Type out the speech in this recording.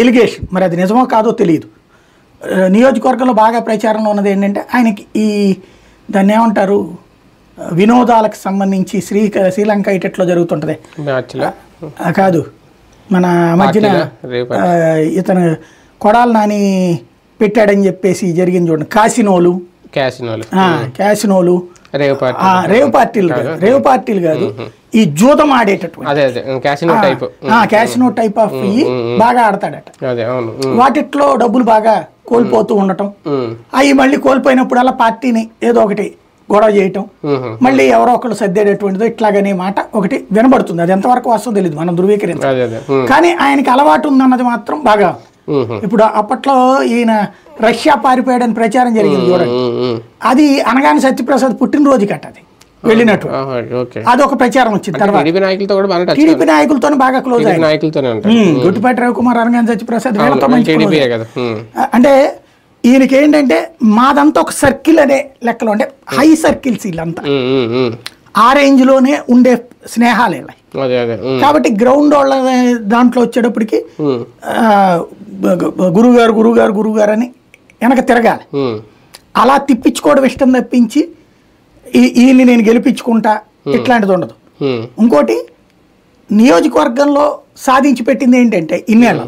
Allegation, మరి అది నిజమో కాదో తెలియదు. నియోజకవర్గంలో బాగా ప్రచారంలో ఉన్నది ఏంటంటే ఆయనకి ఈ దాన్ని ఏమంటారు వినోదాలకు సంబంధించి శ్రీలంక ఇటట్లో జరుగుతుంటది కాదు, మన మధ్యన ఇతను కొడాలి నాని పెట్టాడని చెప్పేసి జరిగింది చూడండి, క్యాసినోలు రేవ్ పార్టీలు కాదు, ఈ జూదం ఆడేటటువంటి క్యాసినో టైప్ ఆఫ్ బాగా ఆడతాడట. వాటిట్లో డబ్బులు బాగా కోల్పోతూ ఉండటం, అవి మళ్ళీ కోల్పోయినప్పుడల్లా పార్టీని ఏదో ఒకటి గొడవ చేయటం, మళ్ళీ ఎవరో ఒకళ్ళు సర్దేటటువంటిదో ఇట్లాగనే మాట ఒకటి వినబడుతుంది. అది ఎంతవరకు వస్తుందో తెలియదు, మనం ధృవీకరించాలి. కానీ ఆయనకి అలవాటు ఉందన్నది మాత్రం బాగా. ఇప్పుడు అప్పట్లో ఈయన రష్యా పారిపోయాడని ప్రచారం జరిగింది చూడండి, అది అనగానే సత్యప్రసాద్ పుట్టినరోజు కట్టది వెళ్ళినట్టు అదొక ప్రచారం వచ్చింది. తర్వాత టీడీపీ నాయకులతో బాగా క్లోజ్ అయ్యారు, గుట్టిపాటి రవికుమార్, అనగానే సత్యప్రసాద్ వీళ్ళతో మంచి. అంటే ఈయనకి ఏంటంటే మాదంతా ఒక సర్కిల్ అనే లెక్కలో, అంటే హై సర్కిల్స్ వీళ్ళంతా ఆ రేంజ్ లోనే ఉండే స్నేహాలు ఇలా. కాబట్టి గ్రౌండ్ వాళ్ళ దాంట్లో వచ్చేటప్పటికి గురుగారు అని వెనక తిరగాలి. అలా తిప్పించుకోవడం ఇష్టం తప్పించి ఈయన్ని నేను గెలిపించుకుంటా ఇట్లాంటిది ఉండదు. ఇంకోటి నియోజకవర్గంలో సాధించి పెట్టింది ఏంటంటే ఇన్నేళ్ళ